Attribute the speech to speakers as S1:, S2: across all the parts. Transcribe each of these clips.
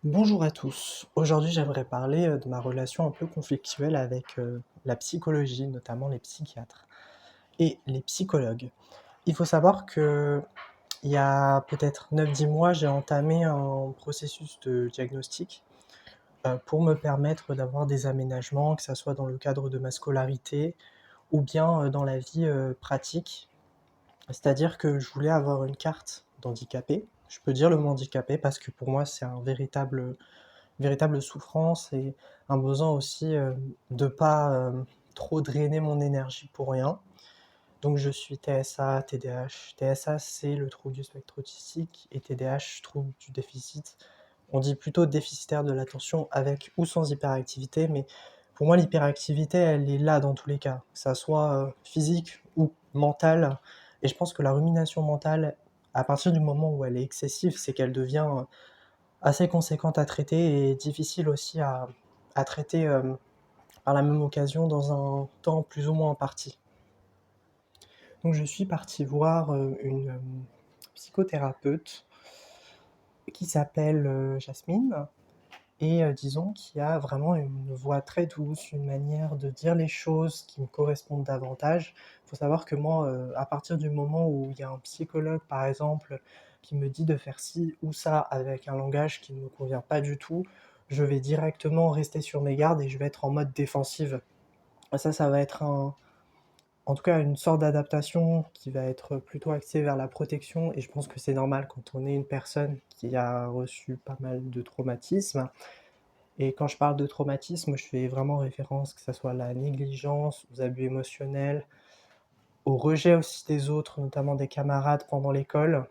S1: Bonjour à tous. Aujourd'hui, j'aimerais parler de ma relation un peu conflictuelle avec la psychologie, notamment les psychiatres et les psychologues. Il faut savoir que il y a peut-être 9-10 mois, j'ai entamé un processus de diagnostic pour me permettre d'avoir des aménagements, que ce soit dans le cadre de ma scolarité ou bien dans la vie pratique. C'est-à-dire que je voulais avoir une carte d'handicapé. Je peux dire le mot handicapé parce que pour moi, c'est un véritable souffrance et un besoin aussi de pas trop drainer mon énergie pour rien. Donc je suis TSA, TDAH. TSA, c'est le trouble du spectre autistique et TDAH, trouble du déficit. On dit plutôt déficitaire de l'attention avec ou sans hyperactivité, mais pour moi l'hyperactivité, elle est là dans tous les cas, que ça soit physique ou mentale. Et je pense que la rumination mentale, à partir du moment où elle est excessive, c'est qu'elle devient assez conséquente à traiter et difficile aussi à traiter par la même occasion dans un temps plus ou moins imparti. Donc je suis parti voir une psychothérapeute qui s'appelle Jasmine et disons qui a vraiment une voix très douce, une manière de dire les choses qui me correspondent davantage. Il faut savoir que moi, à partir du moment où il y a un psychologue, par exemple, qui me dit de faire ci ou ça avec un langage qui ne me convient pas du tout, je vais directement rester sur mes gardes et je vais être en mode défensive. Ça va être en tout cas une sorte d'adaptation qui va être plutôt axée vers la protection et je pense que c'est normal quand on est une personne qui a reçu pas mal de traumatismes. Et quand je parle de traumatisme, je fais vraiment référence que ça soit à la négligence, aux abus émotionnels, au rejet aussi des autres, notamment des camarades pendant l'école.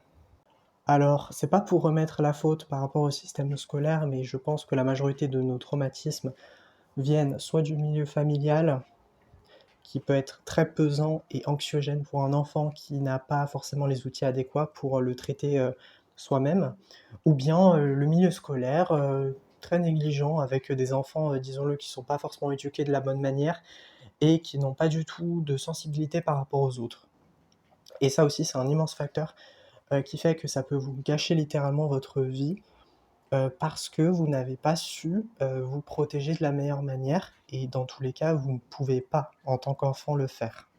S1: Alors, c'est pas pour remettre la faute par rapport au système scolaire, mais je pense que la majorité de nos traumatismes viennent soit du milieu familial, qui peut être très pesant et anxiogène pour un enfant qui n'a pas forcément les outils adéquats pour le traiter soi-même, ou bien le milieu scolaire, très négligent avec des enfants, disons-le, qui sont pas forcément éduqués de la bonne manière et qui n'ont pas du tout de sensibilité par rapport aux autres. Et ça aussi, c'est un immense facteur qui fait que ça peut vous gâcher littéralement votre vie parce que vous n'avez pas su vous protéger de la meilleure manière et dans tous les cas, vous ne pouvez pas, en tant qu'enfant, le faire.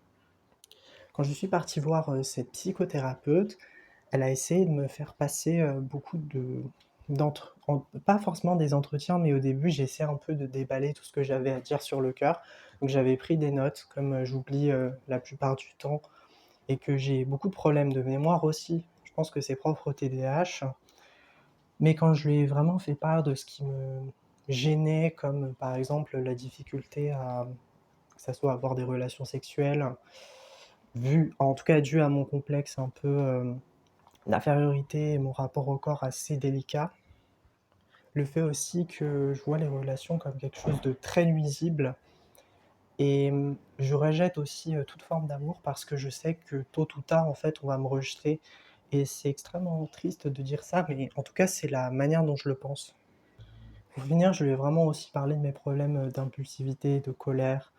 S1: Quand je suis parti voir cette psychothérapeute, elle a essayé de me faire passer beaucoup pas forcément des entretiens, mais au début, j'ai essayé un peu de déballer tout ce que j'avais à dire sur le cœur. Donc j'avais pris des notes, comme j'oublie la plupart du temps, et que j'ai beaucoup de problèmes de mémoire aussi. Je pense que c'est propre au TDAH. Mais quand je lui ai vraiment fait part de ce qui me gênait, comme par exemple la difficulté à que ça soit avoir des relations sexuelles, en tout cas dû à mon complexe un peu d'infériorité et mon rapport au corps assez délicat, le fait aussi que je vois les relations comme quelque chose de très nuisible et je rejette aussi toute forme d'amour parce que je sais que tôt ou tard, en fait, on va me rejeter et c'est extrêmement triste de dire ça, mais en tout cas, c'est la manière dont je le pense. Pour finir, je vais vraiment aussi parler de mes problèmes d'impulsivité, de colère,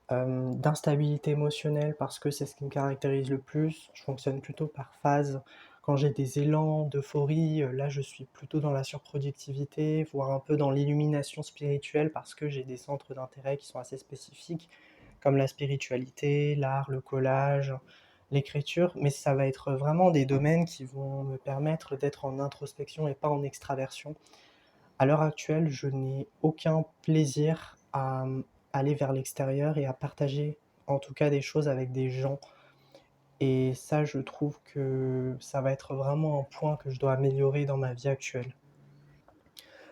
S1: d'instabilité émotionnelle parce que c'est ce qui me caractérise le plus. Je fonctionne plutôt par phase. Quand j'ai des élans d'euphorie, là je suis plutôt dans la surproductivité, voire un peu dans l'illumination spirituelle parce que j'ai des centres d'intérêt qui sont assez spécifiques, comme la spiritualité, l'art, le collage, l'écriture, mais ça va être vraiment des domaines qui vont me permettre d'être en introspection et pas en extraversion. À l'heure actuelle, je n'ai aucun plaisir à aller vers l'extérieur et à partager, en tout cas, des choses avec des gens et ça, je trouve que ça va être vraiment un point que je dois améliorer dans ma vie actuelle.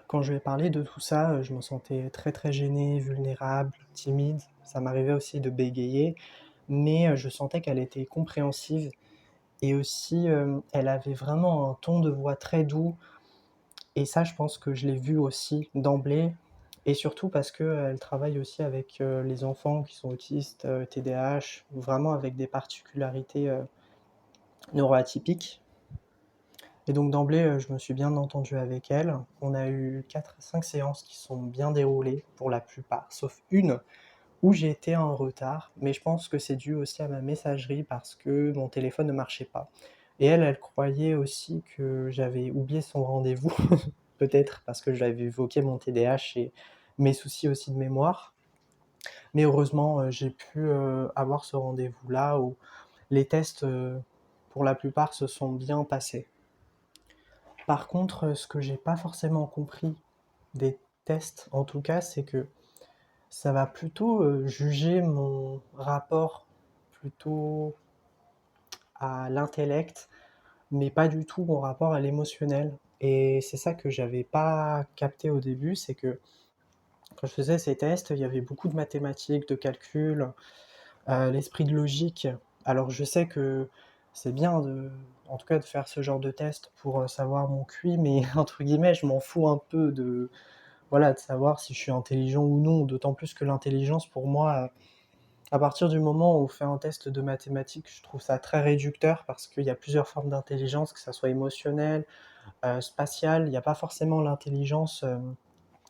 S1: Quand je lui ai parlé de tout ça, je me sentais très, très gêné, vulnérable, timide. Ça m'arrivait aussi de bégayer, mais je sentais qu'elle était compréhensive et aussi, elle avait vraiment un ton de voix très doux. Et ça, je pense que je l'ai vu aussi d'emblée et surtout parce qu'elle travaille aussi avec, les enfants qui sont autistes, TDAH, vraiment avec des particularités, neuroatypiques et donc d'emblée, je me suis bien entendu avec elle. On a eu 4 à 5 séances qui sont bien déroulées pour la plupart, sauf une où j'ai été en retard, mais je pense que c'est dû aussi à ma messagerie parce que mon téléphone ne marchait pas et elle, elle croyait aussi que j'avais oublié son rendez-vous. peut-être parce que j'avais évoqué mon TDAH et mes soucis aussi de mémoire. Mais heureusement, j'ai pu, avoir ce rendez-vous-là où les tests, pour la plupart, se sont bien passés. Par contre, ce que j'ai pas forcément compris des tests, en tout cas, c'est que ça va plutôt, juger mon rapport plutôt à l'intellect, mais pas du tout mon rapport à l'émotionnel. Et c'est ça que j'avais pas capté au début, c'est que quand je faisais ces tests, il y avait beaucoup de mathématiques, de calculs, l'esprit de logique. Alors je sais que c'est bien en tout cas de faire ce genre de test pour savoir mon QI, mais entre guillemets, je m'en fous un peu de, voilà, de savoir si je suis intelligent ou non. D'autant plus que l'intelligence, pour moi, à partir du moment où on fait un test de mathématiques, je trouve ça très réducteur parce qu'il y a plusieurs formes d'intelligence, que ça soit émotionnelle, spatiale. Il n'y a pas forcément l'intelligence,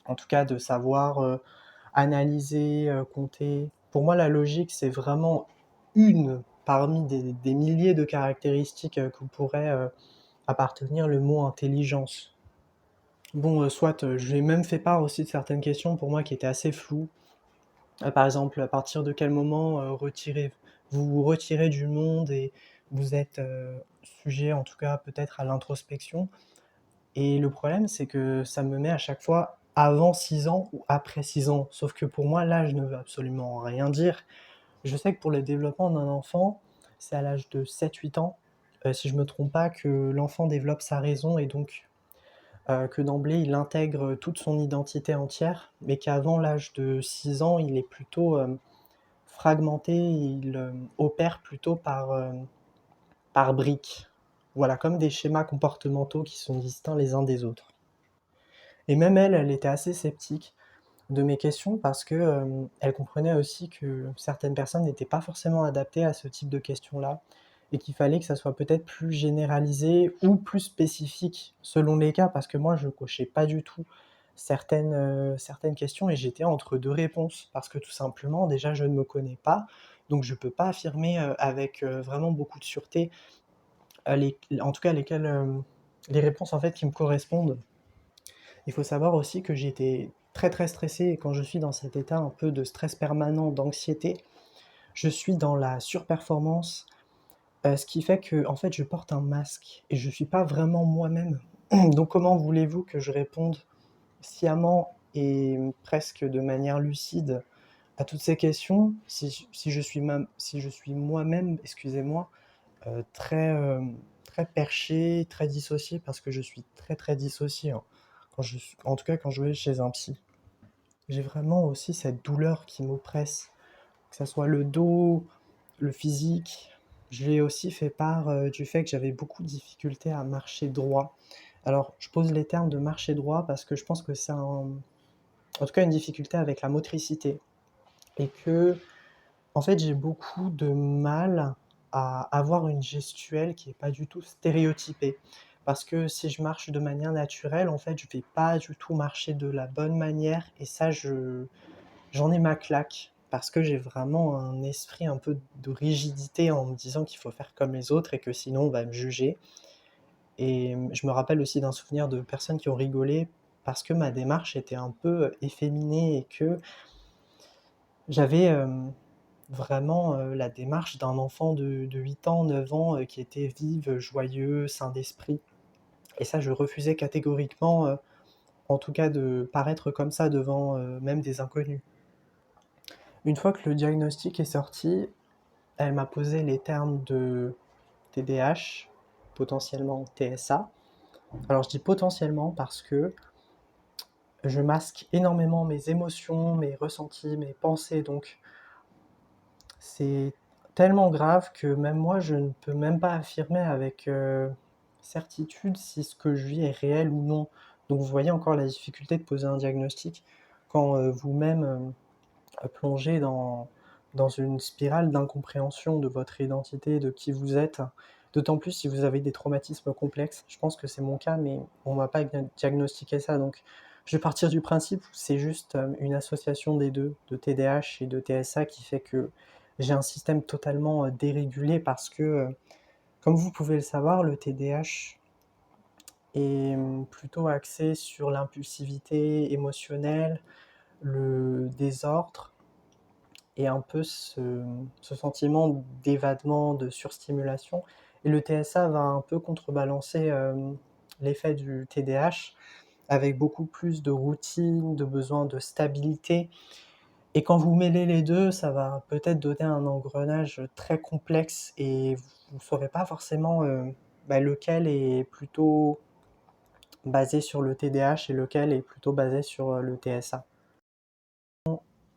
S1: en tout cas de savoir analyser, compter. Pour moi, la logique, c'est vraiment une parmi des milliers de caractéristiques que pourrait appartenir le mot intelligence. Bon, soit, je lui ai même fait part aussi de certaines questions pour moi qui étaient assez floues. Par exemple, à partir de quel moment vous vous retirez du monde et vous êtes sujet, en tout cas peut-être à l'introspection. Et le problème, c'est que ça me met à chaque fois avant 6 ans ou après 6 ans. Sauf que pour moi, l'âge ne veut absolument rien dire. Je sais que pour le développement d'un enfant, c'est à l'âge de 7-8 ans, si je me trompe pas, que l'enfant développe sa raison et donc que d'emblée il intègre toute son identité entière, mais qu'avant l'âge de 6 ans, il est plutôt fragmenté, il opère plutôt par briques. Voilà, comme des schémas comportementaux qui sont distincts les uns des autres. Et même elle, elle était assez sceptique de mes questions parce que elle comprenait aussi que certaines personnes n'étaient pas forcément adaptées à ce type de questions-là et qu'il fallait que ça soit peut-être plus généralisé ou plus spécifique selon les cas parce que moi je cochais pas du tout certaines questions et j'étais entre deux réponses parce que tout simplement déjà je ne me connais pas donc je peux pas affirmer avec vraiment beaucoup de sûreté en tout cas les réponses en fait qui me correspondent. Il faut savoir aussi que j'étais très très stressé et quand je suis dans cet état un peu de stress permanent, d'anxiété, je suis dans la surperformance, ce qui fait que en fait je porte un masque et je suis pas vraiment moi-même. Donc comment voulez-vous que je réponde sciemment et presque de manière lucide à toutes ces questions si je suis moi-même, excusez-moi, très, très perché, très dissocié parce que je suis très, très dissocié, hein, en tout cas quand je vais chez un psy. J'ai vraiment aussi cette douleur qui m'oppresse, que ça soit le dos, le physique. Je lui ai aussi fait part, du fait que j'avais beaucoup de difficultés à marcher droit. Alors, je pose les termes de marcher droit parce que je pense que c'est en tout cas une difficulté avec la motricité et que, en fait, j'ai beaucoup de mal à avoir une gestuelle qui est pas du tout stéréotypée. Parce que si je marche de manière naturelle, en fait, je vais pas du tout marcher de la bonne manière et ça, j'en ai ma claque. Parce que j'ai vraiment un esprit un peu de rigidité en me disant qu'il faut faire comme les autres et que sinon on va me juger. Et je me rappelle aussi d'un souvenir de personnes qui ont rigolé parce que ma démarche était un peu efféminée et que j'avais, vraiment, la démarche d'un enfant de 8 ans, 9 ans, qui était vive, joyeux, sain d'esprit et ça je refusais catégoriquement, en tout cas de paraître comme ça devant, même des inconnus. Une fois que le diagnostic est sorti, elle m'a posé les termes de TDAH, potentiellement TSA. Alors je dis potentiellement parce que je masque énormément mes émotions, mes ressentis, mes pensées, donc c'est tellement grave que même moi, je ne peux même pas affirmer avec certitude si ce que je vis est réel ou non. Donc vous voyez encore la difficulté de poser un diagnostic quand vous-même plongez dans une spirale d'incompréhension de votre identité, de qui vous êtes. D'autant plus si vous avez des traumatismes complexes. Je pense que c'est mon cas, mais on m'a pas diagnostiqué ça. Donc je vais partir du principe où c'est juste une association des deux, de TDAH et de TSA, qui fait que j'ai un système totalement dérégulé parce que, comme vous pouvez le savoir, le TDAH est plutôt axé sur l'impulsivité émotionnelle, le désordre et un peu ce sentiment d'évadement, de surstimulation. Et le TSA va un peu contrebalancer l'effet du TDAH avec beaucoup plus de routine, de besoin de stabilité. Et quand vous mêlez les deux, ça va peut-être donner un engrenage très complexe et vous ne saurez pas forcément lequel est plutôt basé sur le TDAH et lequel est plutôt basé sur le TSA.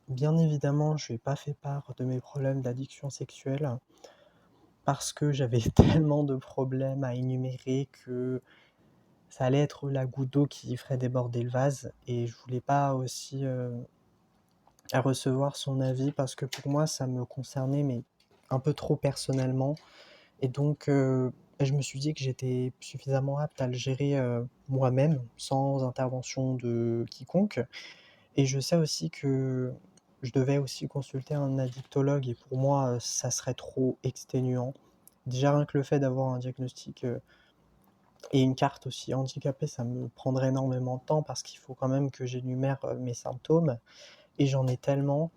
S1: Bien évidemment, je n'ai pas fait part de mes problèmes d'addiction sexuelle parce que j'avais tellement de problèmes à énumérer que ça allait être la goutte d'eau qui ferait déborder le vase et je voulais pas aussi à recevoir son avis parce que pour moi ça me concernait mais un peu trop personnellement et donc je me suis dit que j'étais suffisamment apte à le gérer moi-même sans intervention de quiconque et je sais aussi que je devais aussi consulter un addictologue et pour moi ça serait trop exténuant. Déjà rien que le fait d'avoir un diagnostic et une carte aussi handicapée, ça me prendrait énormément de temps parce qu'il faut quand même que j'énumère mes symptômes et j'en ai tellement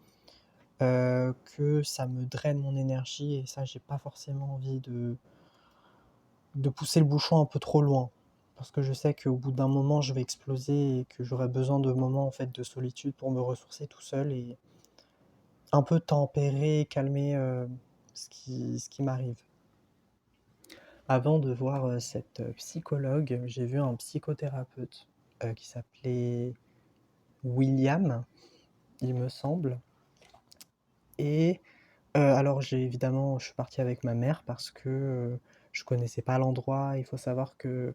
S1: que ça me draine mon énergie et ça, j'ai pas forcément envie de pousser le bouchon un peu trop loin. Parce que je sais qu'au bout d'un moment, je vais exploser et que j'aurai besoin de moments en fait de solitude pour me ressourcer tout seul et un peu tempérer, calmer ce qui m'arrive. Avant de voir cette psychologue, j'ai vu un psychothérapeute qui s'appelait William, il me semble. Et alors je suis parti avec ma mère parce que je connaissais pas l'endroit. Il faut savoir que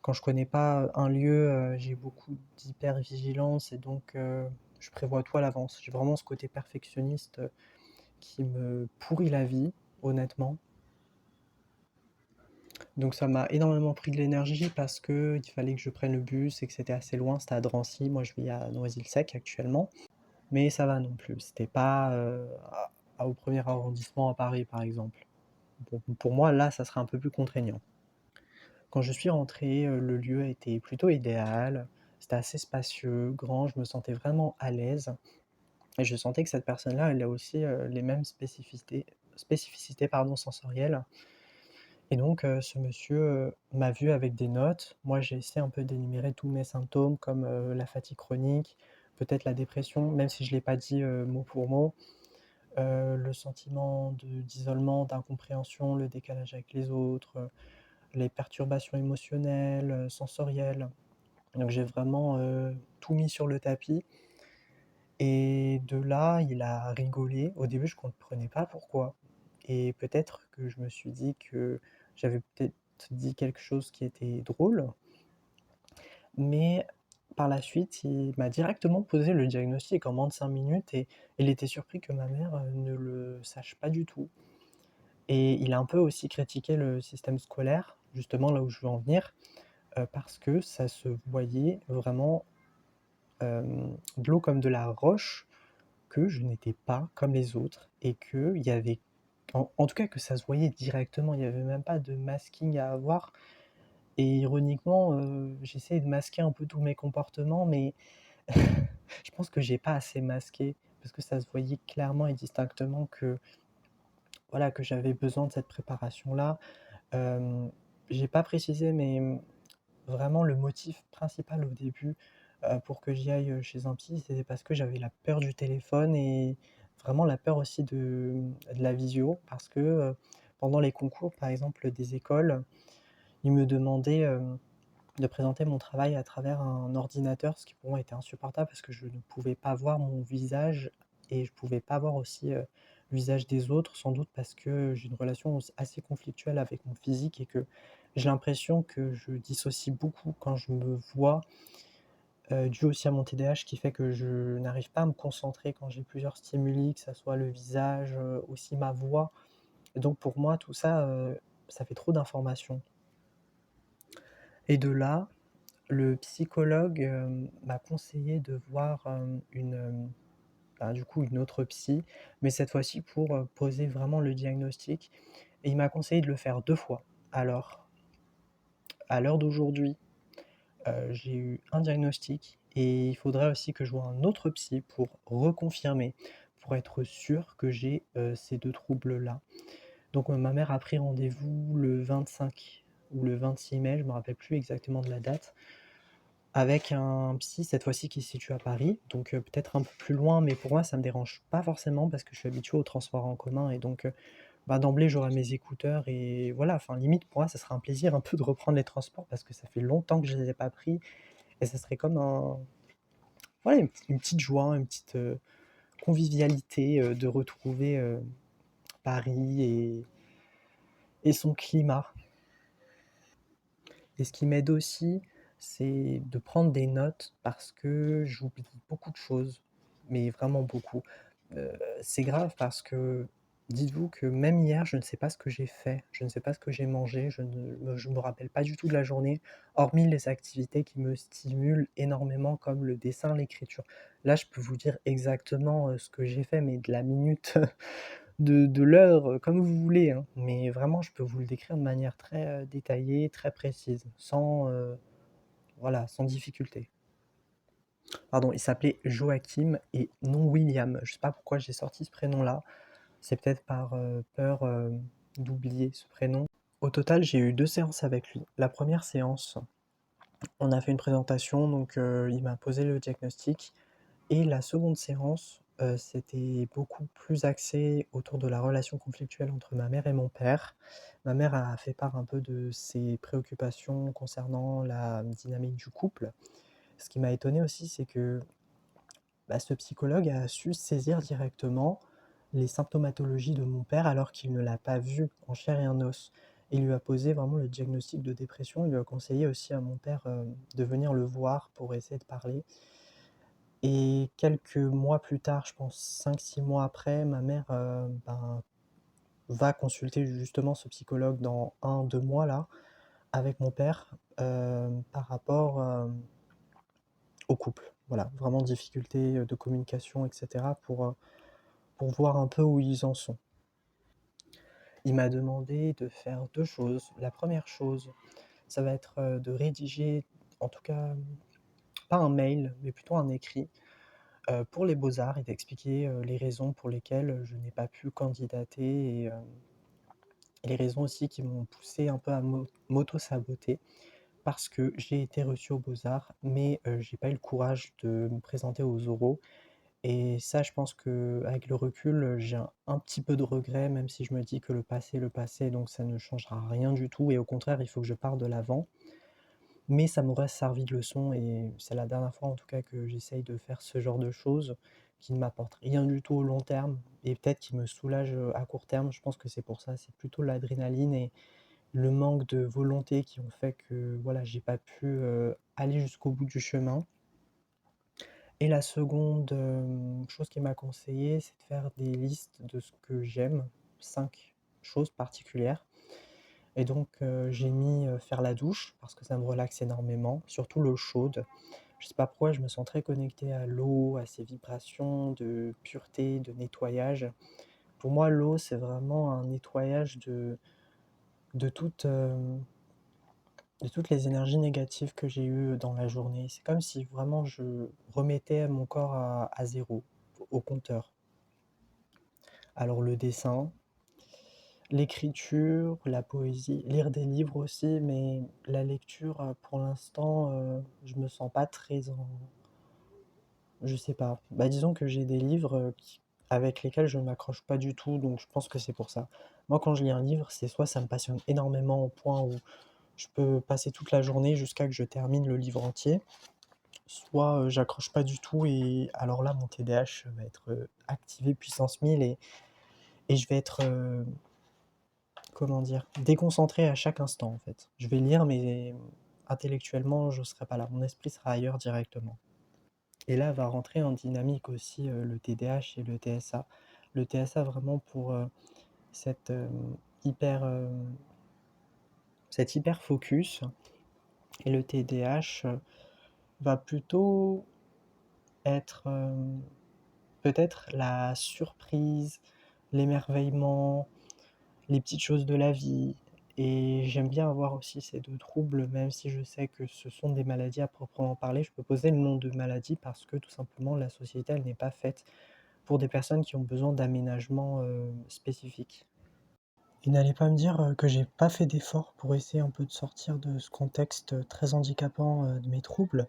S1: quand je connais pas un lieu, j'ai beaucoup d'hypervigilance et donc je prévois tout à l'avance. J'ai vraiment ce côté perfectionniste qui me pourrit la vie, honnêtement. Donc ça m'a énormément pris de l'énergie parce que il fallait que je prenne le bus et que c'était assez loin. C'était à Drancy, moi je vis à Noisy-le-Sec actuellement. Mais ça va non plus. C'était pas au premier arrondissement à Paris, par exemple. Pour moi, là, ça serait un peu plus contraignant. Quand je suis rentré, le lieu était plutôt idéal. C'était assez spacieux, grand, je me sentais vraiment à l'aise. Et je sentais que cette personne-là, elle a aussi les mêmes spécificités pardon, sensorielles. Et donc, ce monsieur m'a vu avec des notes. Moi, j'ai essayé un peu d'énumérer tous mes symptômes, comme la fatigue chronique, peut-être la dépression, même si je ne l'ai pas dit mot pour mot. Le sentiment d'isolement, d'incompréhension, le décalage avec les autres, les perturbations émotionnelles, sensorielles. Donc j'ai vraiment tout mis sur le tapis. Et de là, il a rigolé. Au début, je ne comprenais pas pourquoi. Et peut-être que je me suis dit que j'avais peut-être dit quelque chose qui était drôle. Mais par la suite, il m'a directement posé le diagnostic en moins de 5 minutes et il était surpris que ma mère ne le sache pas du tout. Et il a un peu aussi critiqué le système scolaire, justement là où je veux en venir, parce que ça se voyait vraiment de l'eau comme de la roche, que je n'étais pas comme les autres et qu'il y avait, en tout cas que ça se voyait directement, il n'y avait même pas de masking à avoir. Et ironiquement, j'essayais de masquer un peu tous mes comportements, mais je pense que j'ai pas assez masqué parce que ça se voyait clairement et distinctement que voilà que j'avais besoin de cette préparation-là. J'ai pas précisé, mais vraiment le motif principal au début pour que j'y aille chez un psy, c'était parce que j'avais la peur du téléphone et vraiment la peur aussi de la visio, parce que pendant les concours, par exemple, des écoles, ils me demandaient de présenter mon travail à travers un ordinateur, ce qui pour moi était insupportable parce que je ne pouvais pas voir mon visage et je pouvais pas voir aussi le visage des autres, sans doute parce que j'ai une relation assez conflictuelle avec mon physique et que j'ai l'impression que je dissocie beaucoup quand je me vois, dû aussi à mon TDAH qui fait que je n'arrive pas à me concentrer quand j'ai plusieurs stimuli, que ça soit le visage, aussi ma voix. Et donc pour moi tout ça, ça fait trop d'informations. Et de là, le psychologue, m'a conseillé de voir, du coup une autre psy, mais cette fois-ci pour, poser vraiment le diagnostic et il m'a conseillé de le faire 2 fois. Alors, à l'heure d'aujourd'hui j'ai eu un diagnostic et il faudrait aussi que je vois un autre psy pour reconfirmer, pour être sûr que j'ai, ces 2 troubles-là. Donc, ma mère a pris rendez-vous le 25 ou le 26 mai, je me rappelle plus exactement de la date, avec un psy cette fois-ci qui se situe à Paris, donc peut-être un peu plus loin, mais pour moi ça me dérange pas forcément parce que je suis habitué aux transports en commun et donc bah, d'emblée j'aurai mes écouteurs et voilà, enfin limite pour moi ça sera un plaisir un peu de reprendre les transports parce que ça fait longtemps que je les ai pas pris et ça serait comme un voilà une petite joie, une petite, convivialité, de retrouver, Paris et son climat. Et ce qui m'aide aussi, c'est de prendre des notes parce que j'oublie beaucoup de choses, mais vraiment beaucoup. C'est grave parce que dites-vous que même hier, je ne sais pas ce que j'ai fait, je ne sais pas ce que j'ai mangé, je me rappelle pas du tout de la journée, hormis les activités qui me stimulent énormément comme le dessin, l'écriture. Là, je peux vous dire exactement, ce que j'ai fait, mais de la minute de l'heure, comme vous voulez, hein. Mais vraiment, je peux vous le décrire de manière très, détaillée, très précise, sans, voilà, sans difficulté. Pardon, il s'appelait Joachim et non William. Je sais pas pourquoi j'ai sorti ce prénom-là. C'est peut-être par, peur, d'oublier ce prénom. Au total, j'ai eu 2 séances avec lui. La première séance, on a fait une présentation, donc il m'a posé le diagnostic. Et la seconde séance, c'était beaucoup plus axé autour de la relation conflictuelle entre ma mère et mon père. Ma mère a fait part un peu de ses préoccupations concernant la dynamique du couple. Ce qui m'a étonné aussi, c'est que, bah, ce psychologue a su saisir directement les symptomatologies de mon père alors qu'il ne l'a pas vu en chair et en os. Il lui a posé vraiment le diagnostic de dépression. Il lui a conseillé aussi à mon père, de venir le voir pour essayer de parler. Et quelques mois plus tard, je pense 5-6 mois après, ma mère, ben, va consulter justement ce psychologue dans 1-2 mois là, avec mon père, par rapport, au couple. Voilà, vraiment difficulté, de communication et cetera pour voir un peu où ils en sont. Il m'a demandé de faire 2 choses. La première chose, ça va être, de rédiger, en tout cas, pas un mail, mais plutôt un écrit, pour les beaux-arts et d'expliquer, les raisons pour lesquelles je n'ai pas pu candidater et les raisons aussi qui m'ont poussé un peu à m'auto-saboter parce que j'ai été reçu aux beaux-arts, mais j'ai pas eu le courage de me présenter aux oraux et ça, je pense qu'avec le recul, j'ai un petit peu de regret, même si je me dis que le passé est le passé, donc ça ne changera rien du tout et au contraire, il faut que je parte de l'avant. Mais ça m'aurait servi de leçon et c'est la dernière fois en tout cas que j'essaye de faire ce genre de choses qui ne m'apportent rien du tout au long terme et peut-être qui me soulagent à court terme. Je pense que c'est pour ça, c'est plutôt l'adrénaline et le manque de volonté qui ont fait que voilà, j'ai pas pu aller jusqu'au bout du chemin. Et la seconde chose qu'il m'a conseillé, c'est de faire des listes de ce que j'aime, 5 choses particulières. Et donc, j'ai mis, faire la douche parce que ça me relaxe énormément, surtout l'eau chaude. Je sais pas pourquoi, je me sens très connecté à l'eau, à ses vibrations de pureté, de nettoyage. Pour moi, l'eau, c'est vraiment un nettoyage de toutes, de toutes les énergies négatives que j'ai eues dans la journée. C'est comme si vraiment je remettais mon corps à 0, au compteur. Alors le dessin, l'écriture, la poésie, lire des livres aussi, mais la lecture, pour l'instant, je me sens pas très en je sais pas. Bah, disons que j'ai des livres, qui avec lesquels je ne m'accroche pas du tout, donc je pense que c'est pour ça. Moi, quand je lis un livre, c'est soit ça me passionne énormément au point où je peux passer toute la journée jusqu'à que je termine le livre entier, soit, j'accroche pas du tout et alors là, mon TDAH va être, activé puissance 1000 et je vais être, comment dire? Déconcentré à chaque instant, en fait. Je vais lire, mais intellectuellement, je serai pas là. Mon esprit sera ailleurs directement. Et là va rentrer en dynamique aussi, le TDAH et le TSA. Le TSA vraiment pour, cette, hyper, cet hyper focus et le TDAH, va plutôt être, peut-être la surprise, l'émerveillement, les petites choses de la vie et j'aime bien avoir aussi ces 2 troubles, même si je sais que ce sont des maladies à proprement parler. Je peux poser le nom de maladie parce que tout simplement la société, elle n'est pas faite pour des personnes qui ont besoin d'aménagements, spécifiques. Et n'allez pas me dire, que j'ai pas fait d'efforts pour essayer un peu de sortir de ce contexte, très handicapant, de mes troubles.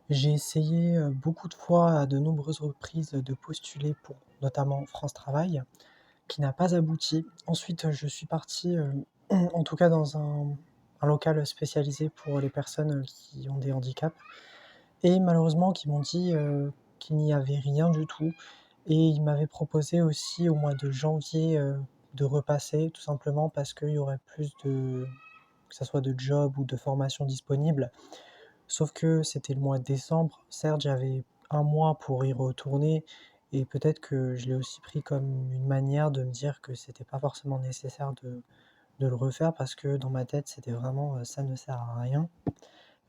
S1: J'ai essayé, beaucoup de fois, à de nombreuses reprises, de postuler pour notamment France Travail, qui n'a pas abouti. Ensuite, je suis parti, en tout cas dans un local spécialisé pour les personnes, qui ont des handicaps et malheureusement qui m'ont dit, qu'il n'y avait rien du tout et ils m'avaient proposé aussi au mois de janvier, de repasser tout simplement parce qu'il y aurait plus de que ça soit de jobs ou de formations disponibles. Sauf que c'était le mois de décembre. Certes, j'avais un mois pour y retourner et peut-être que je l'ai aussi pris comme une manière de me dire que c'était pas forcément nécessaire de le refaire parce que dans ma tête, c'était vraiment, ça ne sert à rien.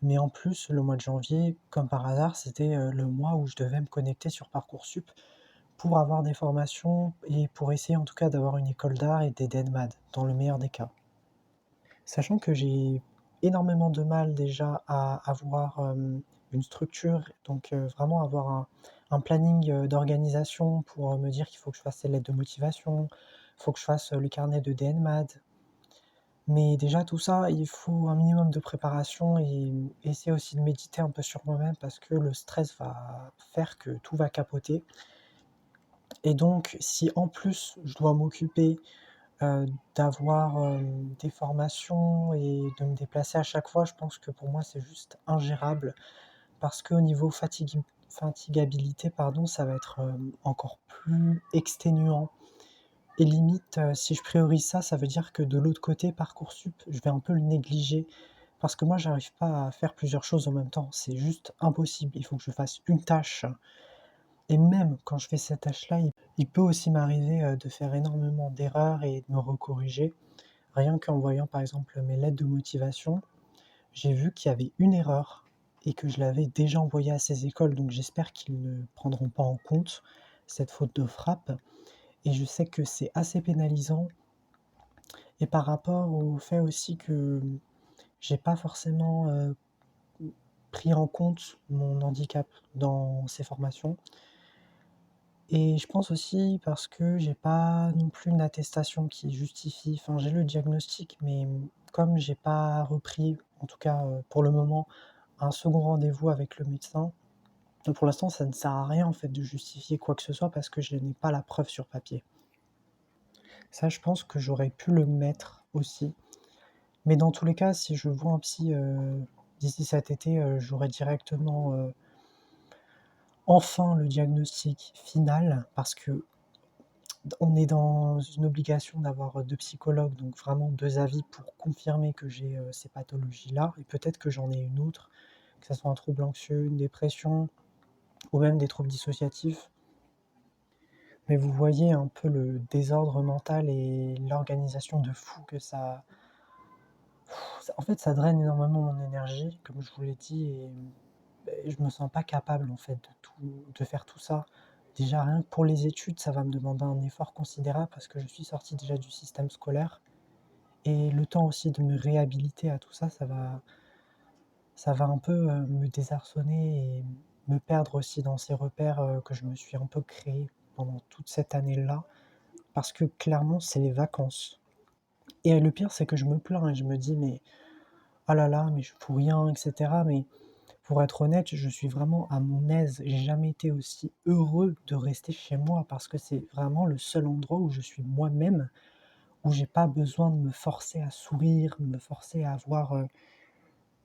S1: Mais en plus, le mois de janvier, comme par hasard, c'était, le mois où je devais me connecter sur Parcoursup pour avoir des formations et pour essayer en tout cas d'avoir une école d'art et des DENMAD, dans le meilleur des cas. Sachant que j'ai énormément de mal déjà à avoir, une structure, donc vraiment avoir un planning, d'organisation pour, me dire qu'il faut que je fasse ces lettres de motivation, il faut que je fasse, le carnet de DNMAD. Mais déjà tout ça, il faut un minimum de préparation et essayer aussi de méditer un peu sur moi-même parce que le stress va faire que tout va capoter et donc si en plus je dois m'occuper d'avoir, des formations et de me déplacer à chaque fois, je pense que pour moi, c'est juste ingérable parce qu'au niveau fatigabilité, pardon, ça va être, encore plus exténuant et limite, si je priorise ça, ça veut dire que de l'autre côté, Parcoursup, je vais un peu le négliger parce que moi, j'arrive pas à faire plusieurs choses en même temps. C'est juste impossible. Il faut que je fasse une tâche et même quand je fais cette tâche-là, il peut aussi m'arriver, de faire énormément d'erreurs et de me recorriger. Rien qu'en voyant par exemple mes lettres de motivation, j'ai vu qu'il y avait une erreur et que je l'avais déjà envoyée à ces écoles, donc j'espère qu'ils ne prendront pas en compte cette faute de frappe et je sais que c'est assez pénalisant et par rapport au fait aussi que j'ai pas forcément, pris en compte mon handicap dans ces formations et je pense aussi parce que j'ai pas non plus une attestation qui justifie enfin j'ai le diagnostic mais, comme j'ai pas repris, en tout cas, pour le moment, un second rendez-vous avec le médecin, donc pour l'instant ça ne sert à rien en fait de justifier quoi que ce soit parce que je n'ai pas la preuve sur papier. Ça je pense que j'aurais pu le mettre aussi, mais dans tous les cas si je vois un psy, d'ici cet été, j'aurai directement, enfin le diagnostic final parce que on est dans une obligation d'avoir, 2 psychologues, donc vraiment 2 avis pour confirmer que j'ai, ces pathologies-là et peut-être que j'en ai une autre, que ça soit un trouble anxieux, une dépression ou même des troubles dissociatifs. Mais vous voyez un peu le désordre mental et l'organisation de fou que ça en fait, ça draine énormément mon énergie, comme je vous l'ai dit et je me sens pas capable en fait de faire tout ça. Déjà rien que pour les études, ça va me demander un effort considérable parce que je suis sorti déjà du système scolaire et le temps aussi de me réhabiliter à tout ça, ça va un peu, me désarçonner et me perdre aussi dans ces repères, que je me suis un peu créés pendant toute cette année-là. Parce que clairement, c'est les vacances et le pire, c'est que je me plains et je me dis: «Mais, oh là là, mais je fous rien» et cetera. Mais pour être honnête, je suis vraiment à mon aise. J'ai jamais été aussi heureux de rester chez moi parce que c'est vraiment le seul endroit où je suis moi-même, où j'ai pas besoin de me forcer à sourire, me forcer à avoir,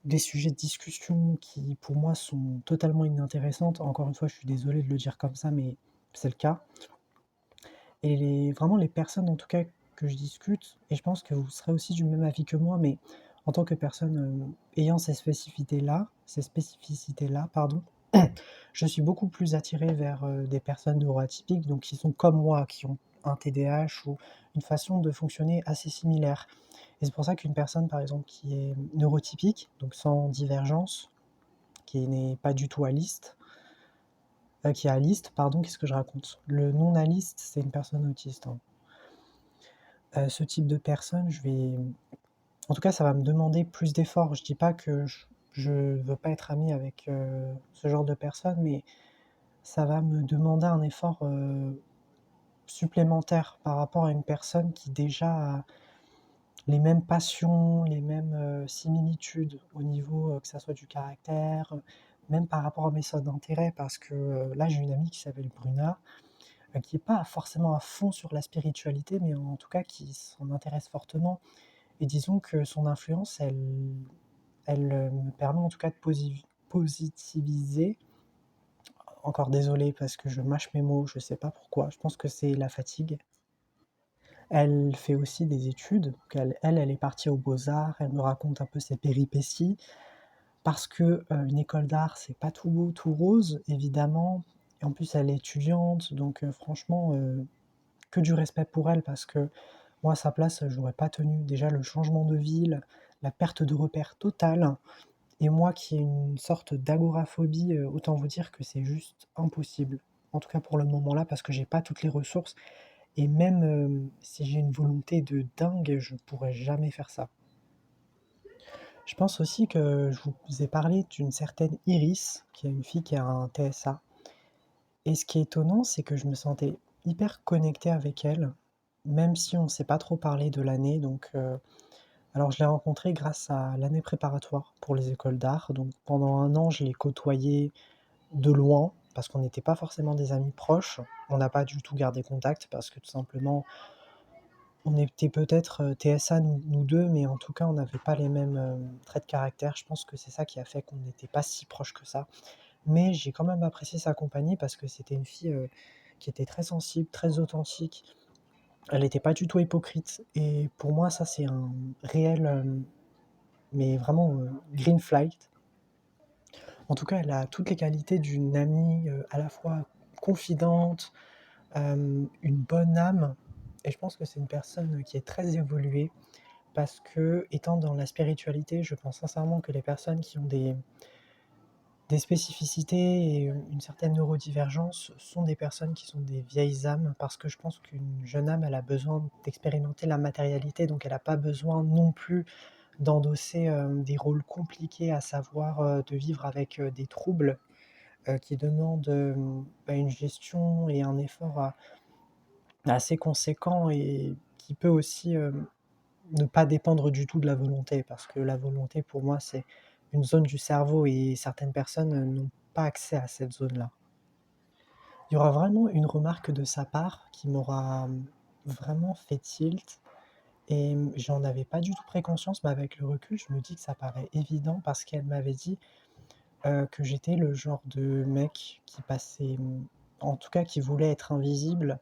S1: des sujets de discussion qui, pour moi, sont totalement inintéressantes. Encore une fois, je suis désolé de le dire comme ça, mais c'est le cas et vraiment les personnes, en tout cas, que je discute et je pense que vous serez aussi du même avis que moi, mais en tant que personne, ayant ces spécificités-là, pardon, je suis beaucoup plus attiré vers, des personnes neuroatypiques, donc qui sont comme moi, qui ont un TDAH ou une façon de fonctionner assez similaire et c'est pour ça qu'une personne, par exemple, qui est neurotypique, donc sans divergence, qui n'est pas du tout aliste, qui est aliste, pardon, qu'est-ce que je raconte? Le non aliste, c'est une personne autiste, hein. Ce type de personne, je vais En tout cas, ça va me demander plus d'efforts. Je dis pas que je veux pas être ami avec, ce genre de personnes, mais ça va me demander un effort, supplémentaire par rapport à une personne qui déjà a les mêmes passions, les mêmes, similitudes au niveau, que ça soit du caractère, même par rapport à mes centres d'intérêt parce que, là, j'ai une amie qui s'appelle Bruna, qui est pas forcément à fond sur la spiritualité, mais en tout cas qui s'en intéresse fortement et disons que son influence, elle me permet en tout cas de positiviser. Encore désolé parce que je mâche mes mots, je sais pas pourquoi, je pense que c'est la fatigue. Elle fait aussi des études, donc elle est partie aux Beaux-Arts, elle me raconte un peu ses péripéties, parce que une école d'art, c'est pas tout beau, tout rose, évidemment, et en plus elle est étudiante, donc franchement, que du respect pour elle, parce que moi, à sa place, j'aurais pas tenu. Déjà, le changement de ville, la perte de repères totale, et moi qui ai une sorte d'agoraphobie, autant vous dire que c'est juste impossible. En tout cas pour le moment là, parce que j'ai pas toutes les ressources et même, si j'ai une volonté de dingue, je pourrais jamais faire ça. Je pense aussi que je vous ai parlé d'une certaine Iris, qui est une fille qui a un TSA et ce qui est étonnant, c'est que je me sentais hyper connecté avec elle, même si on ne s'est pas trop parlé de l'année donc alors je l'ai rencontrée grâce à l'année préparatoire pour les écoles d'art, donc pendant un an, je l'ai côtoyée de loin, parce qu'on n'était pas forcément des amis proches. On n'a pas du tout gardé contact parce que tout simplement, on était peut-être TSA nous deux, mais en tout cas, on n'avait pas les mêmes traits de caractère. Je pense que c'est ça qui a fait qu'on n'était pas si proches que ça. Mais j'ai quand même apprécié sa compagnie parce que c'était une fille qui était très sensible, très authentique. Elle n'était pas du tout hypocrite. Et pour moi, ça, c'est un réel, mais vraiment green flag. En tout cas, elle a toutes les qualités d'une amie à la fois confidente, une bonne âme, et je pense que c'est une personne qui est très évoluée parce que, étant dans la spiritualité, je pense sincèrement que les personnes qui ont des spécificités et une certaine neurodivergence sont des personnes qui sont des vieilles âmes parce que je pense qu'une jeune âme, elle a besoin d'expérimenter la matérialité, donc elle n'a pas besoin non plus d'endosser des rôles compliqués, à savoir de vivre avec des troubles qui demandent une gestion et un effort assez conséquent et qui peut aussi ne pas dépendre du tout de la volonté, parce que la volonté pour moi c'est une zone du cerveau et certaines personnes n'ont pas accès à cette zone-là. Il y aura vraiment une remarque de sa part qui m'aura vraiment fait tilt et j'en avais pas du tout pris conscience, mais avec le recul, je me dis que ça paraît évident parce qu'elle m'avait dit que j'étais le genre de mec qui passait, en tout cas qui voulait être invisible,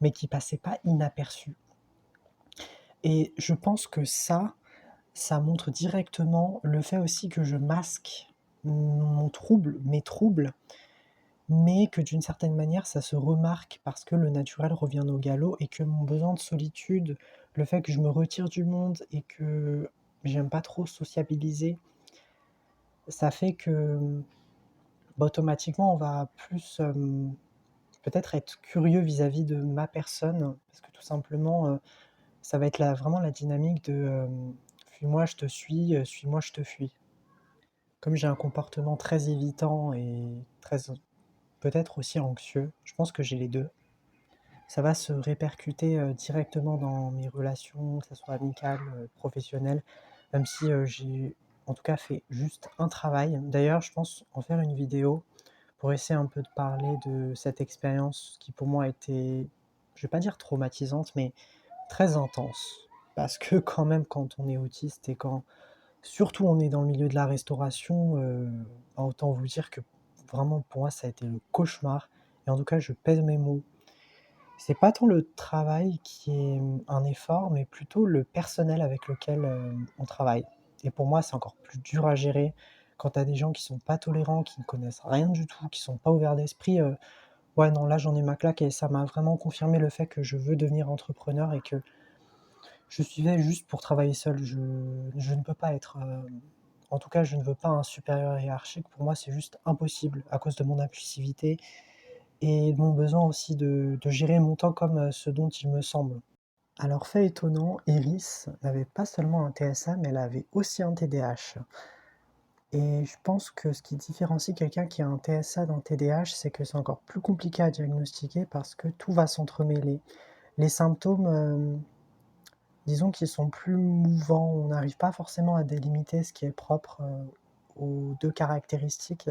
S1: mais qui passait pas inaperçu. Et je pense que ça montre directement le fait aussi que je masque mes troubles, mais que d'une certaine manière ça se remarque parce que le naturel revient au galop et que mon besoin de solitude, le fait que je me retire du monde et que j'aime pas trop sociabiliser, ça fait que, automatiquement on va plus, peut-être être curieux vis-à-vis de ma personne, parce que tout simplement, ça va être vraiment la dynamique de, «Fuis-moi, je te suis-moi, je te fuis». Comme j'ai un comportement très évitant et très peut-être aussi anxieux, je pense que j'ai les 2. Ça va se répercuter, directement dans mes relations, que ça soit amicales, professionnelles, même si, j'ai en tout cas fait juste un travail. D'ailleurs, je pense en faire une vidéo pour essayer un peu de parler de cette expérience qui pour moi a été, je vais pas dire traumatisante, mais très intense. Parce que quand même quand on est autiste et quand surtout on est dans le milieu de la restauration, autant vous dire que vraiment pour moi ça a été le cauchemar et en tout cas je pèse mes mots. C'est pas tant le travail qui est, un effort, mais plutôt le personnel avec lequel, on travaille et pour moi c'est encore plus dur à gérer quand tu as des gens qui sont pas tolérants, qui ne connaissent rien du tout, qui sont pas ouverts d'esprit, ouais non là j'en ai ma claque et ça m'a vraiment confirmé le fait que je veux devenir entrepreneur et que je suis là juste pour travailler seul. Je ne peux pas être, en tout cas, je ne veux pas un supérieur hiérarchique. Pour moi, c'est juste impossible à cause de mon impulsivité et de mon besoin aussi de gérer mon temps comme, ce dont il me semble. Alors fait étonnant, Iris n'avait pas seulement un TSA, mais elle avait aussi un TDAH. Et je pense que ce qui différencie quelqu'un qui a un TSA d'un TDAH, c'est que c'est encore plus compliqué à diagnostiquer parce que tout va s'entremêler. Les symptômes, disons qu'ils sont plus mouvants, on n'arrive pas forcément à délimiter ce qui est propre aux deux caractéristiques.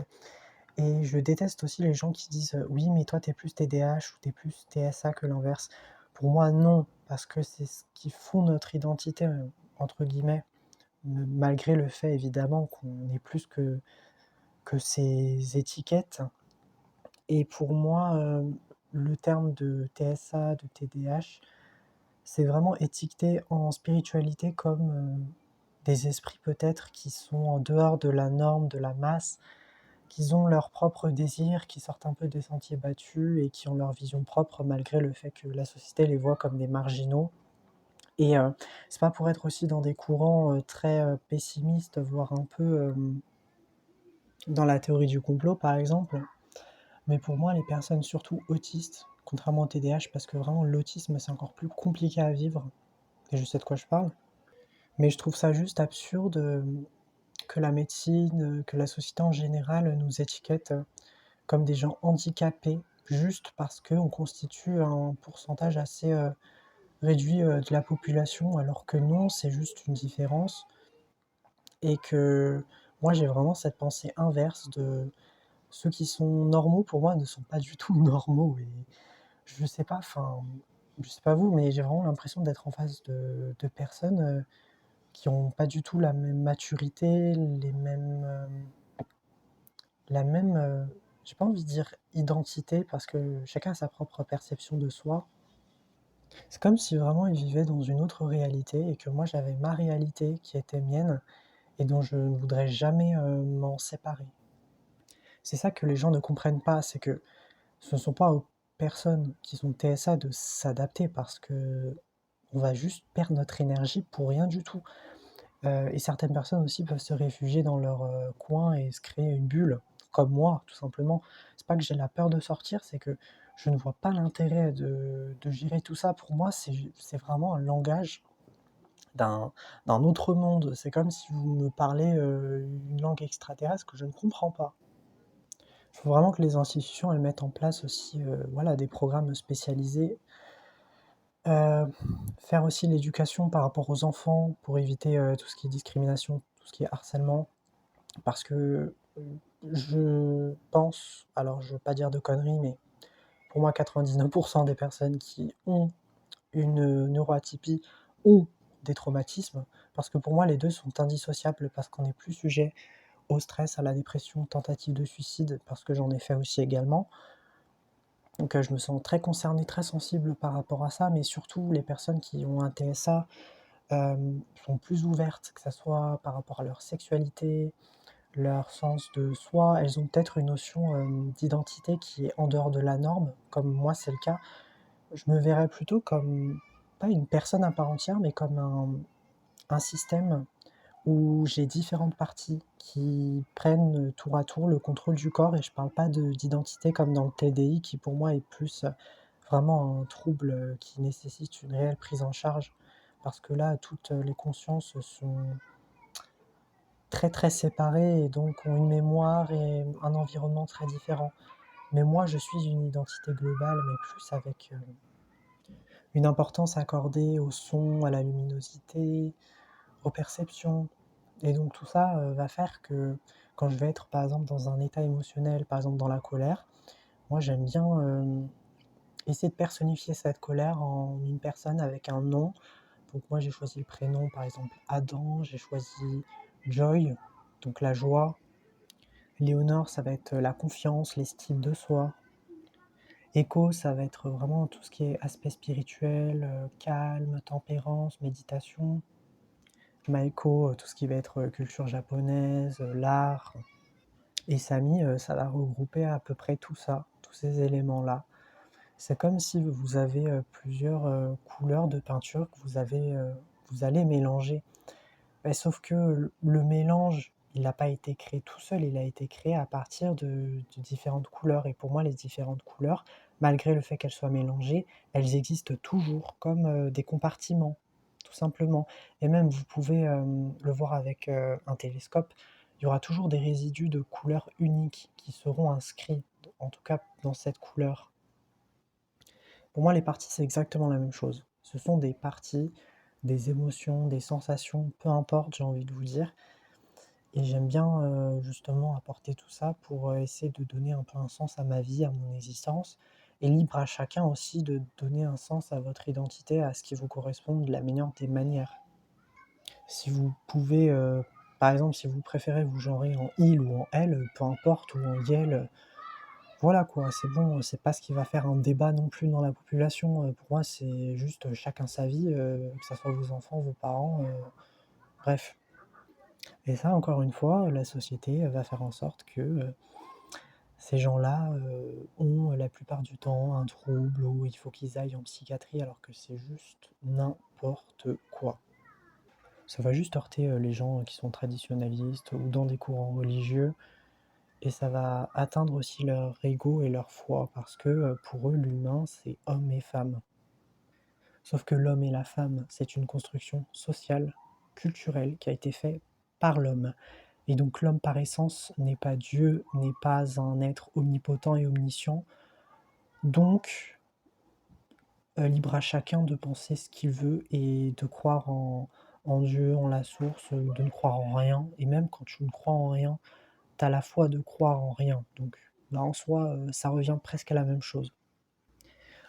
S1: Et je déteste aussi les gens qui disent oui, mais toi t'es plus TDAH ou t'es plus TSA que l'inverse. Pour moi, non, parce que c'est ce qui font notre identité, entre guillemets, malgré le fait évidemment qu'on est plus que ces étiquettes. Et pour moi, le terme de TSA, de TDAH, c'est vraiment étiqueté en spiritualité comme des esprits peut-être qui sont en dehors de la norme, de la masse, qui ont leurs propres désirs, qui sortent un peu des sentiers battus et qui ont leur vision propre malgré le fait que la société les voit comme des marginaux. Et c'est pas pour être aussi dans des courants très pessimistes, voire un peu dans la théorie du complot par exemple, mais pour moi les personnes surtout autistes, contrairement au TDAH, parce que vraiment l'autisme c'est encore plus compliqué à vivre, et je sais de quoi je parle, mais je trouve ça juste absurde que la médecine, que la société en général nous étiquette comme des gens handicapés, juste parce qu'on constitue un pourcentage assez réduit de la population, alors que non, c'est juste une différence. Et que moi, j'ai vraiment cette pensée inverse de ceux qui sont normaux, pour moi, ne sont pas du tout normaux. Et je sais pas, enfin, je sais pas vous, mais j'ai vraiment l'impression d'être en face de personnes qui ont pas du tout la même maturité, les mêmes, la même, j'ai pas envie de dire identité, parce que chacun a sa propre perception de soi. C'est comme si vraiment ils vivaient dans une autre réalité et que moi j'avais ma réalité qui était mienne et dont je ne voudrais jamais m'en séparer. C'est ça que les gens ne comprennent pas, c'est que ce ne sont pas aux personnes qui sont TSA de s'adapter parce que on va juste perdre notre énergie pour rien du tout. Et certaines personnes aussi peuvent se réfugier dans leur coin et se créer une bulle, comme moi, tout simplement. C'est pas que j'ai la peur de sortir, c'est que je ne vois pas l'intérêt de gérer tout ça. Pour moi, c'est vraiment un langage d'un d'un autre monde. C'est comme si vous me parlez une langue extraterrestre que je ne comprends pas. Il faut vraiment que les institutions elles mettent en place aussi voilà, des programmes spécialisés. Euh, Faire aussi l'éducation par rapport aux enfants pour éviter tout ce qui est discrimination, tout ce qui est harcèlement. Parce que je pense, alors je veux pas dire de conneries, mais pour moi 99% des personnes qui ont une neuroatypie ont des traumatismes. Parce que pour moi les deux sont indissociables parce qu'on est plus sujet au stress, à la dépression, tentative de suicide, parce que j'en ai fait aussi également. Donc je me sens très concerné, très sensible par rapport à ça, mais surtout les personnes qui ont un TSA sont plus ouvertes, que ce soit par rapport à leur sexualité, leur sens de soi. Elles ont peut-être une notion d'identité qui est en dehors de la norme, comme moi c'est le cas. Je me verrais plutôt comme, pas une personne à part entière, mais comme un système où j'ai différentes parties qui prennent tour à tour le contrôle du corps, et je parle pas d'identité comme dans le TDI qui pour moi est plus vraiment un trouble qui nécessite une réelle prise en charge parce que là toutes les consciences sont très très séparées et donc ont une mémoire et un environnement très différent. Mais moi je suis une identité globale mais plus avec une importance accordée au son, à la luminosité, aux perceptions. Et donc tout ça va faire que quand je vais être par exemple dans un état émotionnel, par exemple dans la colère, moi j'aime bien essayer de personnifier cette colère en une personne avec un nom. Donc moi j'ai choisi le prénom par exemple Adam, j'ai choisi Joy, donc la joie. Léonore ça va être la confiance, l'estime de soi. Echo ça va être vraiment tout ce qui est aspect spirituel, calme, tempérance, méditation. Maeko, tout ce qui va être culture japonaise, l'art. Et Sami, ça va regrouper à peu près tout ça, tous ces éléments-là. C'est comme si vous avez plusieurs couleurs de peinture que vous allez mélanger. Mais sauf que le mélange, il n'a pas été créé tout seul, il a été créé à partir de différentes couleurs. Et pour moi, les différentes couleurs malgré le fait qu'elles soient mélangées, elles existent toujours comme des compartiments, tout simplement. Et même, vous pouvez le voir avec un télescope, il y aura toujours des résidus de couleurs uniques qui seront inscrits, en tout cas dans cette couleur. Pour moi, les parties, c'est exactement la même chose. Ce sont des parties, des émotions, des sensations, peu importe, j'ai envie de vous dire. Et j'aime bien justement apporter tout ça pour essayer de donner un peu un sens à ma vie, à mon existence. Et libre à chacun aussi de donner un sens à votre identité, à ce qui vous correspond de la meilleure des manières. Si vous pouvez, par exemple, si vous préférez vous genrer en il ou en elle, peu importe, ou en yel, voilà quoi, c'est bon, c'est pas ce qui va faire un débat non plus dans la population. Pour moi, c'est juste chacun sa vie, que ça soit vos enfants, vos parents, bref. Et ça, encore une fois, la société va faire en sorte que ces gens-là ont la plupart du temps un trouble ou il faut qu'ils aillent en psychiatrie alors que c'est juste n'importe quoi. Ça va juste heurter les gens qui sont traditionnalistes ou dans des courants religieux et ça va atteindre aussi leur ego et leur foi parce que pour eux, l'humain, c'est homme et femme. Sauf que l'homme et la femme, c'est une construction sociale, culturelle qui a été faite par l'homme. Et donc l'homme par essence n'est pas Dieu, n'est pas un être omnipotent et omniscient. Donc, libre à chacun de penser ce qu'il veut et de croire en Dieu, en la source, de ne croire en rien. Et même quand tu ne crois en rien, tu as la foi de croire en rien. Donc, bah, en soi, ça revient presque à la même chose.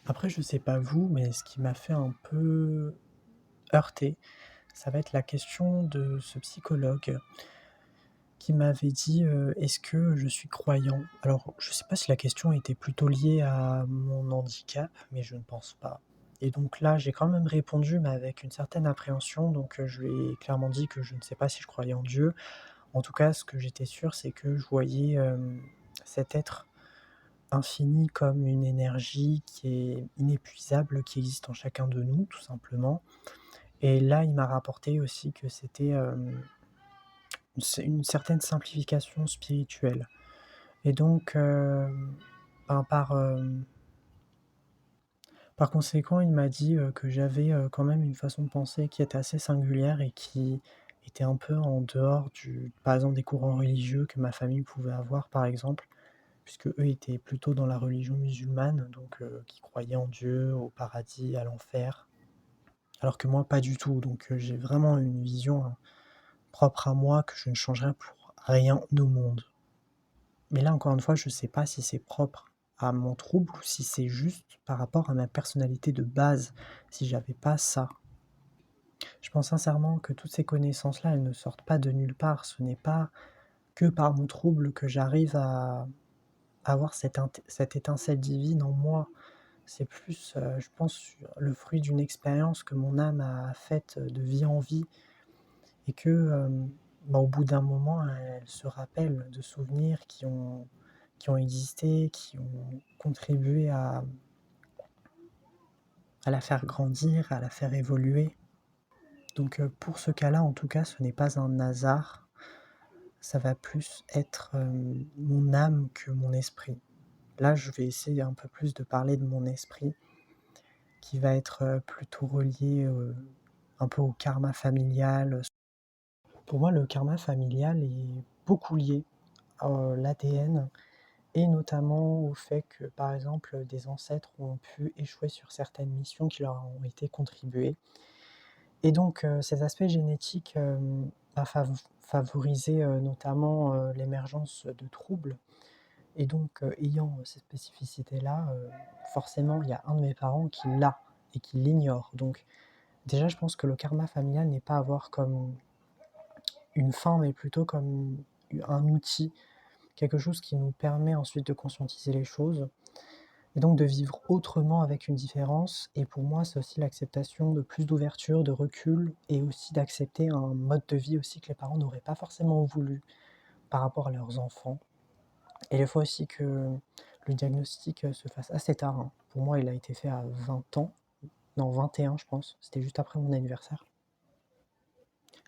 S1: Après, je sais pas vous, mais ce qui m'a fait un peu heurter, ça va être la question de ce psychologue qui m'avait dit est-ce que je suis croyant? Alors, je sais pas si la question était plutôt liée à mon handicap, mais je ne pense pas. Et donc là, j'ai quand même répondu, mais avec une certaine appréhension. Donc, je lui ai clairement dit que je ne sais pas si je croyais en Dieu. En tout cas, ce que j'étais sûr, c'est que je voyais cet être infini comme une énergie qui est inépuisable, qui existe en chacun de nous, tout simplement. Et là, il m'a rapporté aussi que c'était c'est une certaine simplification spirituelle. Et donc, ben, par conséquent, il m'a dit que j'avais quand même une façon de penser qui était assez singulière et qui était un peu en dehors par exemple, des courants religieux que ma famille pouvait avoir, par exemple, puisque eux étaient plutôt dans la religion musulmane, donc qui croyaient en Dieu, au paradis, à l'enfer, alors que moi, pas du tout. Donc, j'ai vraiment une vision propre à moi que je ne changerais pour rien au monde. Mais là, encore une fois, je ne sais pas si c'est propre à mon trouble ou si c'est juste par rapport à ma personnalité de base, si j'avais pas ça. Je pense sincèrement que toutes ces connaissances-là, elles ne sortent pas de nulle part. Ce n'est pas que par mon trouble que j'arrive à avoir cette étincelle divine en moi. C'est plus, je pense, le fruit d'une expérience que mon âme a faite de vie en vie et que, bah, au bout d'un moment, elle se rappelle de souvenirs qui ont existé, qui ont contribué à la faire grandir, à la faire évoluer. Donc pour ce cas-là, en tout cas, ce n'est pas un hasard, ça va plus être mon âme que mon esprit. Là, je vais essayer un peu plus de parler de mon esprit, qui va être plutôt relié un peu au karma familial. Pour moi, le karma familial est beaucoup lié à l'ADN et notamment au fait que, par exemple, des ancêtres ont pu échouer sur certaines missions qui leur ont été contribuées. Et donc, ces aspects génétiques bah, favorisaient notamment l'émergence de troubles. Et donc, ayant ces spécificités-là, forcément, il y a un de mes parents qui l'a et qui l'ignore. Donc, déjà, je pense que le karma familial n'est pas à voir comme une fin, mais plutôt comme un outil, quelque chose qui nous permet ensuite de conscientiser les choses et donc de vivre autrement avec une différence. Et pour moi, c'est aussi l'acceptation de plus d'ouverture, de recul et aussi d'accepter un mode de vie aussi que les parents n'auraient pas forcément voulu par rapport à leurs enfants. Et il faut aussi que le diagnostic se fasse assez tard, hein. Pour moi, il a été fait à 20 ans, non 21 je pense, c'était juste après mon anniversaire.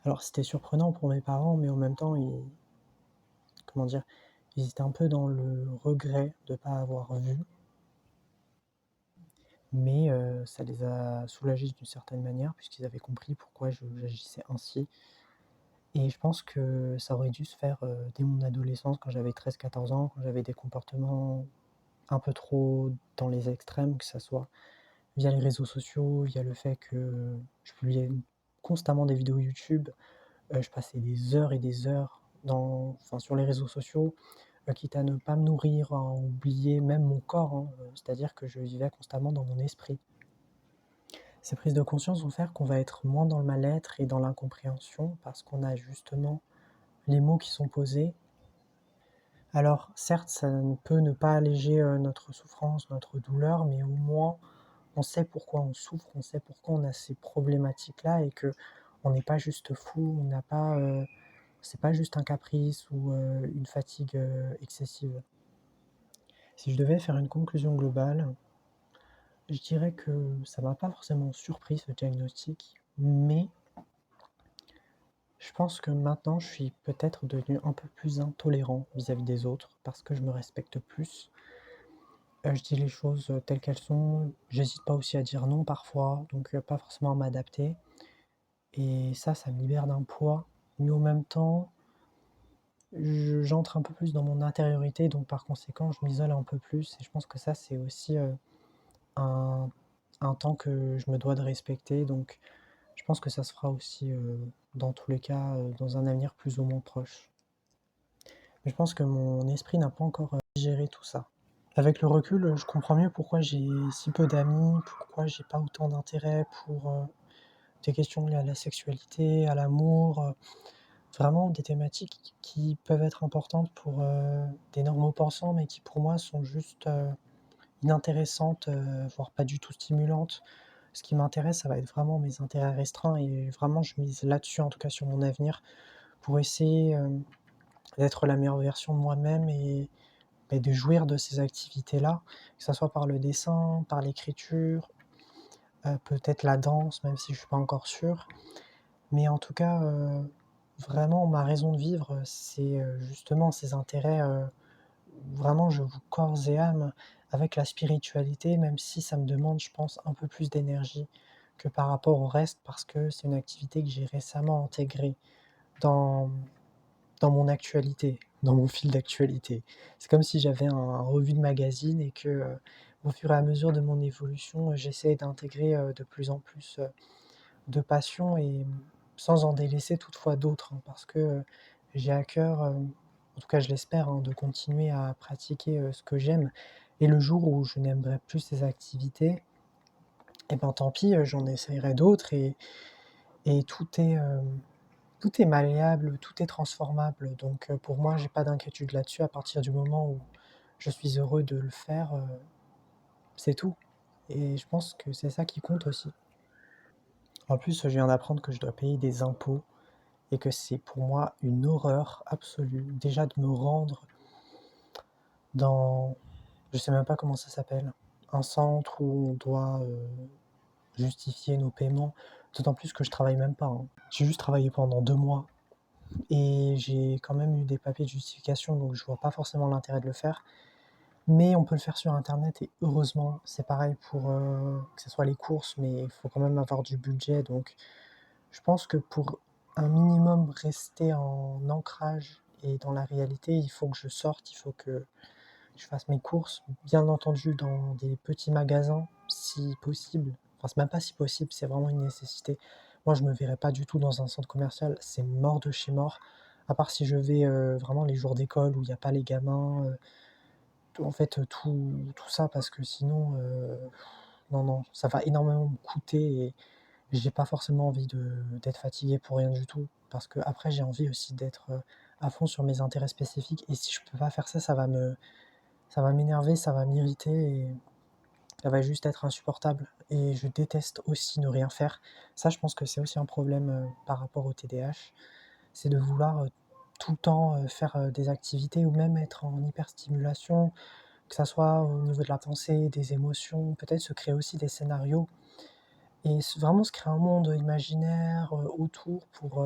S1: Alors c'était surprenant pour mes parents, mais en même temps, comment dire, ils étaient un peu dans le regret de ne pas avoir vu. mais ça les a soulagés d'une certaine manière puisqu'ils avaient compris pourquoi j'agissais ainsi et je pense que ça aurait dû se faire, dès mon adolescence quand j'avais 13-14 ans, quand j'avais des comportements un peu trop dans les extrêmes, que ça soit via les réseaux sociaux, via le fait que je publiais constamment des vidéos YouTube, je passais des heures et des heures sur les réseaux sociaux, quitte à ne pas me nourrir, à oublier même mon corps, hein, c'est-à-dire que je vivais constamment dans mon esprit. Ces prises de conscience vont faire qu'on va être moins dans le mal-être et dans l'incompréhension parce qu'on a justement les mots qui sont posés. Alors certes, ça ne peut ne pas alléger, notre souffrance, notre douleur, mais au moins on sait pourquoi on souffre, on sait pourquoi on a ces problématiques-là et que on n'est pas juste fou, on n'a pas, c'est pas juste un caprice ou, une fatigue, excessive. Si je devais faire une conclusion globale, je dirais que ça m'a pas forcément surpris ce diagnostic, mais je pense que maintenant je suis peut-être devenu un peu plus intolérant vis-à-vis des autres parce que je me respecte plus. Je dis les choses, telles qu'elles sont, j'hésite pas aussi à dire non parfois, donc pas forcément à m'adapter et ça me libère d'un poids, mais en même temps, j'entre un peu plus dans mon intériorité, donc par conséquent, je m'isole un peu plus et je pense que ça, c'est aussi, un un temps que je me dois de respecter, donc je pense que ça se fera aussi, dans tous les cas, dans un avenir plus ou moins proche. Mais je pense que mon esprit n'a pas encore, digéré tout ça. Avec le recul, je comprends mieux pourquoi j'ai si peu d'amis, pourquoi j'ai pas autant d'intérêt pour, des questions liées à la sexualité, à l'amour, vraiment des thématiques qui peuvent être importantes pour, des normaux pensants, mais qui pour moi sont juste, inintéressantes, voire pas du tout stimulantes. Ce qui m'intéresse, ça va être vraiment mes intérêts restreints et vraiment je mise là-dessus, en tout cas sur mon avenir, pour essayer, d'être la meilleure version de moi-même et de jouir de ces activités-là, que ça soit par le dessin, par l'écriture, peut-être la danse, même si je suis pas encore sûr. Mais en tout cas, vraiment ma raison de vivre, c'est, justement ces intérêts, vraiment je voue corps et âme avec la spiritualité, même si ça me demande, je pense, un peu plus d'énergie que par rapport au reste, parce que c'est une activité que j'ai récemment intégrée dans dans mon actualité, dans mon fil d'actualité. C'est comme si j'avais un revue de magazine et que, au fur et à mesure de mon évolution, j'essaie d'intégrer, de plus en plus, de passion et sans en délaisser toutefois d'autres, hein, parce que, j'ai à cœur, en tout cas je l'espère, hein, de continuer à pratiquer, ce que j'aime et le jour où je n'aimerai plus ces activités et ben, tant pis, j'en essayerai d'autres et tout est malléable, tout est transformable, donc pour moi, j'ai pas d'inquiétude là-dessus. À partir du moment où je suis heureux de le faire, c'est tout et je pense que c'est ça qui compte aussi. En plus, je viens d'apprendre que je dois payer des impôts et que c'est pour moi une horreur absolue, déjà de me rendre dans je sais même pas comment ça s'appelle, un centre où on doit, justifier nos paiements, d'autant plus que je travaille même pas, hein. J'ai juste travaillé pendant 2 mois et j'ai quand même eu des papiers de justification, donc je vois pas forcément l'intérêt de le faire. Mais on peut le faire sur internet et heureusement, c'est pareil pour, que ce soit les courses, mais il faut quand même avoir du budget, donc je pense que pour un minimum rester en ancrage et dans la réalité, il faut que je sorte, il faut que je fasse mes courses, bien entendu dans des petits magasins, si possible. Enfin, c'est même pas si possible, c'est vraiment une nécessité. Moi, je me verrais pas du tout dans un centre commercial, c'est mort de chez mort. À part si je vais, vraiment les jours d'école où il y a pas les gamins, en fait, tout ça parce que sinon, non, non, ça va énormément me coûter et j'ai pas forcément envie d'être fatigué pour rien du tout. Parce qu'après j'ai envie aussi d'être, à fond sur mes intérêts spécifiques et si je peux pas faire ça, ça va m'énerver, ça va m'irriter et ça va juste être insupportable et je déteste aussi ne rien faire. Ça, je pense que c'est aussi un problème, par rapport au TDAH, c'est de vouloir, tout le temps, faire, des activités ou même être en hyperstimulation, que ça soit au niveau de la pensée, des émotions, peut-être se créer aussi des scénarios et vraiment se créer un monde imaginaire, autour pour,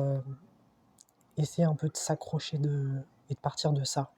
S1: essayer un peu de s'accrocher et de partir de ça.